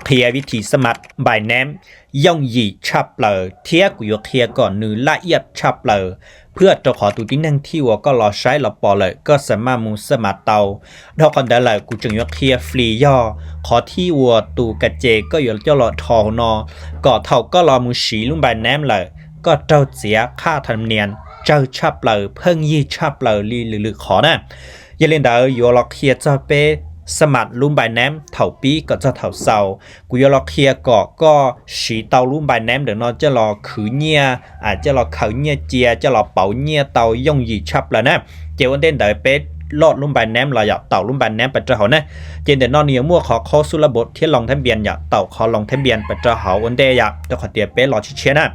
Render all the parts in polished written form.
เคลียร์วิธีสมัครใบแนมย่องยีชับเลยเทียกุยเคลียร์ก่อนหรือละเอียดชับเลยเพื่อจะขอตัวที่นั่งที่ว่าก็รอใช้รอปอเลยก็สามารถมูสมัครเตาดอกกันได้เลยกูจึงยกเคลียร์ฟรีย่อขอที่วัวตูกระเจก็อยู่เจ้าหลอดทองนอก่อเท่าก็รอมูสีลุ่มใบแนมเลยก็เจ้าเสียค่าธรรมเนียมเจ้าชับเลยเพิ่งยี่ชับเลยลีหรือขอนะอย่าเล่นเดออยู่รอเคลียร์จะเป้สมัครลุ่มใบแนมเท่าปีก็จะเท่าเสากูยอเคลียร์ก็สีเตาลุ่มใบแนมเดี๋ยวนอนจะรอขืนเนี่ยอาจจะรอเขาเนี่ยเจียจะรอเป่าเนี่ยเตาย่องยีชับแล้วนะเจ้าวันเด่นเดี๋ยวเป็ดลอดลุ่มใบแนมเราอยากเต่าลุ่มใบแนมไปเจ้าเขาเนี่ยเจนเดี๋ยวนอนเนี่ยมั่วขอข้อสุรบทที่ลองทะเบียนอยากเต่าขอลองทะเบียนไปเจ้าเขาวันเดียอยากจะขอเตียเป็ดรอเชียนะ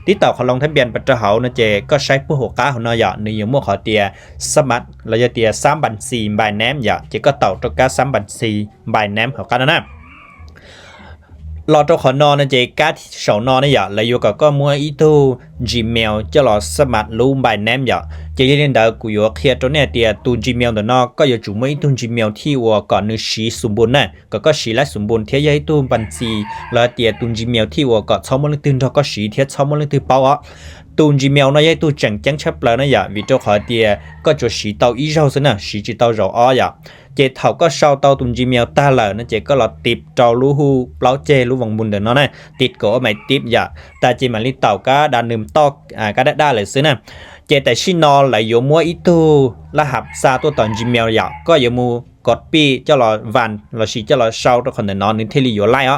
ที่เต่าขอลงทะเบียนปัจจุบันนะเจก็ใช้ผู้หัวก้าของนายในยมั่วขอเตียสมัครเราจะเตีย3 บัญชีใบแนมอยากเจก็เต่าตัวก้า3 บัญชีใบแนมของกันนะรอตัวขอนอนนะเจก้าที่สองนอนนะอยากเลยอยู่กับก็มัวอีตูGmailจะรอสมัครรูมใบแนมอยากจะยืนเดากูอยู่เคลียร์ตัวเนี่ยเตียตู Gmail ตัวนอกก็อยู่จุ่มไม่ตู Gmail ที่วัวก่อนนึกสีสมบูรณ์นะก็สีและสมบูรณ์เทียยตูบัญชีแล้วเตียตู Gmail ที่วัวก็ชอบมันเลยตื่นก็สีเทียชอบมันเลยตื่นเปล่าตู Gmail นะยตูจังจังชับเลยนะอยากวิดีโอขอเตียก็จะสีเตาอีเราสินะสีจีเตาเราอ้อยากเจเท่าก็เช่าเตาตุนจีเมียวตาเลยนะเจก็เราติดเจ้าลูหูเปล่าเจลูวังบุญเดินนั่นนะติดก็ไม่ติดอย่าแต่จีมันลิเต่าก็ดันนึมตอกก็ได้เลยสินะเจแต่ชินอไหลโยมัวอีตูรหัสซาตัวตอนจีเมียวอยากก็อย่ามูกดปีเจ้าเราวันเราชีเจ้าเราเช่าตัวคนเดินนอนนึงเทลิโยไล่อ่ะ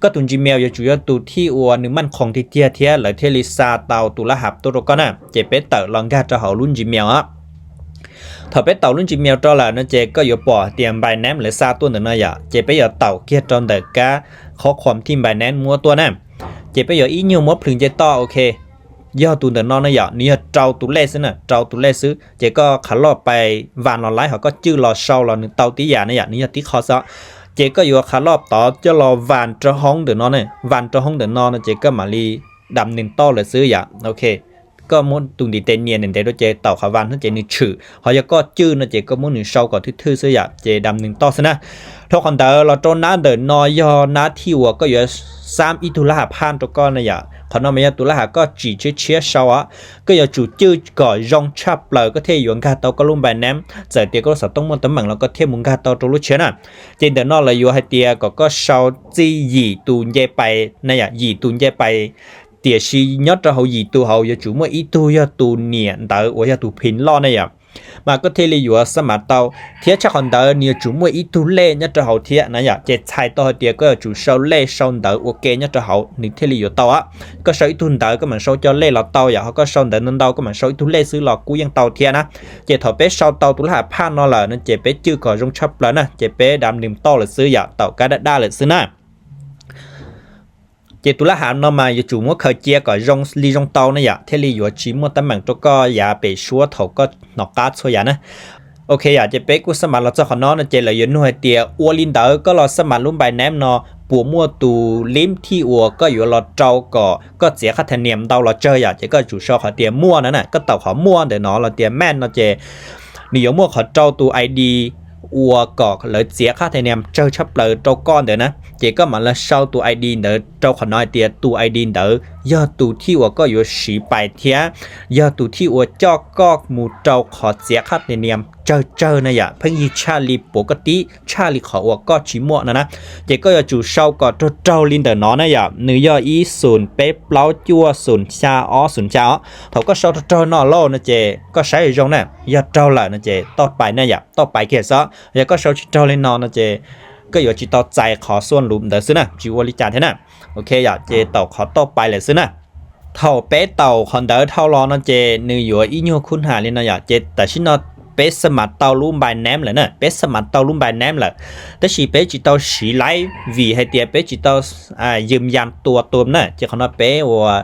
ก็ตุนจีเมียวอยู่จุดตัวที่อัวนึงมันคงที่เทียเลยเทลิซาเตาตัวรหัสตัวก็น่ะเจเป็ดเตอลองกาจะหารุ่นจีเมียวอ่ะถ้าไปเต่าลุ่นจีเมียวจอละนั่นเจก็อยู่ป่อเตรียมใบแนมหรือซาตัวหนึ่งนะอย่าเจไปอยู่เต่าเกียร์จอนเด็กกะข้อความทีมใบแนมมัวตัวนั่นเจไปอยู่อีนิวมดพลึงเจต่อโอเคย่อตัวหนึ่งนอนนะอย่านี่เจ้าตัวเล่ซื้อน่ะเจ้าตัวเล่ซื้อเจก็ขันรอบไปวานออนไลน์เขาก็จื้อรอเช่ารอหนึ่งเต่าตีหยานะอย่านี่ที่คอซะเจก็อยู่ขันรอบต่อจะรอวานจะห้องเดินนอนเนี่ยวานจะห้องเดินนอนนะเจก็มาลีดำหนึ่งต่อเลยซื้ออย่าโอเคก็มุนตุงดีเตเนียนเดโดเจเต่าขวานทั้งเจนึกชื่อเขาจะก็จื้อนะเจก็มุนหนึ่งเช่าก่อนทื่อๆเสียเจดำหนึ่งต่อซะนะทุกคนเดอเราโจน้าเดินนอยอน้าที่วัวก็อยู่3 อีตุลาพันตัวก้อนนะอย่าขอนอไม่ยตุลาก็จีเชี่ยเช่าอ่ะก็อย่าจู่จื้อก่อรองชับเลยก็เที่ยวกาเตาก็ลุ่มใบแนมเจอเตียก็สับต้องมันตั้งมั่งแล้วก็เที่ยวมุงกาเตาตัวรู้เชื่อน่ะเจนเดินนอเลยอยู่ให้เตียก็เช่าจีหยีตูนเย่ไปนะอย่าหยีตูนเย่ไปเตียชียอดเราหยีตัวเขาอย่าจู่เมื่ออีตัวยาตัวเนี่ยแต่ว่าอย่าตัวพินล้อเนี่ยมาก็เทเลอยู่สมัครเตาเทียชักคนเดอเนี่ยจู่เมื่ออีตัวเล่เนี่ยเราเทียนะอย่าเจ็ดชายต่อเดียก็จู่เช่าเล่เช่าเดอโอเคเนี่ยเรานี่เทเลอยู่เตาอ่ะก็เช่าอีตัวเดอก็เหมือนเช่าเจ้าเล่เราเตาอย่าเขาก็เช่าเดอนั่นเดาก็เหมือนเช่าอีตัวเล่ซื้อหลอกกูยังเตาเทียนะเจ็ดถอดเป๊ะเช่าเตาตัวละ5,000นอละนั่นเจ็ดเป๊ะจื้อก่อรงชับแล้วนะเจ็ดเป๊ะดำนิ่มโตเลยซื้ออย่าเตาก็ได้เลยซื้อนะเจตุลาหามนอมาอยู่จู่มัวเคยเจียก่อรงลีรงเตาเนี่ยเทลีอยู่ชิมัวตั้งหมั่งตัวก็อย่าไปชัวเขาก็นอกการ์ดช่วยนะโอเคอยากจะเป๊กกูสมัครเราจะขอนอนเจเลยอยู่หน่วยเตียอัวลินเดอร์ก็รอสมัครลุ่มใบแนมนอปัวมัวตูลิ้มที่อัวก็อยู่รอเจ้าก็เสียค่าธรรมเนียมเตาเราเจออยากจะก็จู่ชอเขาเตียมั่วนั่นน่ะก็เต่าเขามั่วเดี๋ยวน้อเราเตียแม่นเราเจนี่อยู่มั่วเขาเจ้าตัวไอดีอัวก็เลยเสียค่าธรรมเนียมเจ้าชับเลยเจ้าก้อนเดี๋ยวนะเจก็มาแล้วเช่าตัวไอดีเดี๋ยวเจ้าขน้อยเตียตัวไอดีเดี๋ยวยอดตัวที่อัวก็อยู่สีไปเทียยอดตัวที่อัวเจ้าก็มูเจ้าขอเสียค่าธรรมเนียมเจอนะอย่าเพิ่งยีชาลีปกติชาลีขออัวก็ชิมัวนะเจก็จะจู่เช่าก็เจ้าลินเดอร์น้อนะอย่าเนื้อยออีศูนย์เป๊ะเปล่าจัวศูนย์ชาอ้อศูนย์ชาอ้อเขาก็เช่าเจ้านอโลนะเจก็ใช้ตรงนั้นยอดเจ้าละนะเจต่อไปนะอย่าต่อไปเกี่ยซะแล้วก็เช่าเจ้าลินนอนะเจก็อยู่จิตต่อใจขอส่วนลุมเดอร์ซื้อนะจิวลิจานเท่านั้นโอเคอย่าเจต่อขอต่อไปเลยซื้อนะเท่าเป๊ะเต่าคอนเดอร์เท่ารอนะเจเนื้ออยู่อีนิวคุณหาลินนะอย่าเจแต่ชินอเป๊ะสมัครเตาลุ่มใบแนมเลยเนอะเป๊ะสมัครเตาลุ่มใบแนมเลยแต่ชีเป๊ะจิตเตาสีไลวีให้เตียเป๊ะจิตเตายืมยันตัวเนอะจะขนาดเป๊ะว่า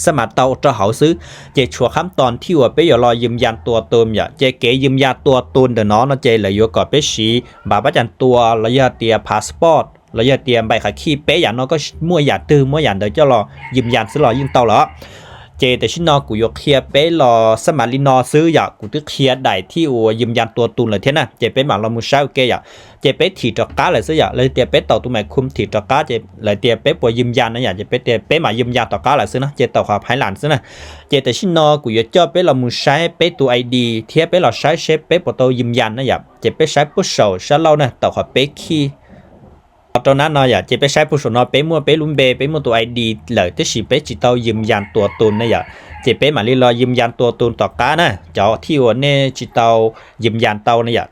สมัครเตาจะเขาซื้อเจชัวขั้นตอนที่ว่าเป๊ะอย่ารอยืมยันตัวเติมอย่าเจเก๋ยืมยันตัวตนเดี๋ยวน้องนะเจเลยอยู่ก่อนเป๊ะสีบาประจันตัวระยะเตียพาสปอร์ตระยะเตียใบขับขี่เป๊ะอย่างน้องก็มั่วอย่าตื้อมั่วอย่างเดี๋ยวจะรอยืมยันซื้อรอยืมเตาเหรอ เจแต่ชินอกูยกเคลียเป้รอสมาลินอซื้ออยากกูตึกเคลียได้ที่อัวยืมยันตัวตุนเลยเท่านะเจเป้หมาเรามือใช้โอเคอยากเจเป้ถีจอกก้าเลยซื้ออยากเลยเตียเป้ต่อตัวใหม่คุมถีจอกก้าเจเลยเตียเป้ปวยยืมยันนะอยากเจเป้เตียเป้หมายืมยันต่อก้าเลยซื้อนะเจต่อขอภายหลังซื้อนะเจแต่ชินอกูยกเจ้าเป้เรามือใช้เป้ตัวไอดีเทียเป้เราใช้เชฟเป้ปตัวยืมยันนะอยากเจเป้ใช้ผู้โชว์ใช้เรานะต่อขอเป้คีตอนนั้นเนาะอยากจะไปใช้ผู้สนอไปมั่วไปลุ้มเบไปมั่วตัวไอดีเลยที่สิไปจิตเอายืมยันตัวตนนะอยากจะไปมาลีรอยืมยันตัวตนต่อก้านะเจ้าที่วันนี้จิตเอายืมยันเตานะอยาก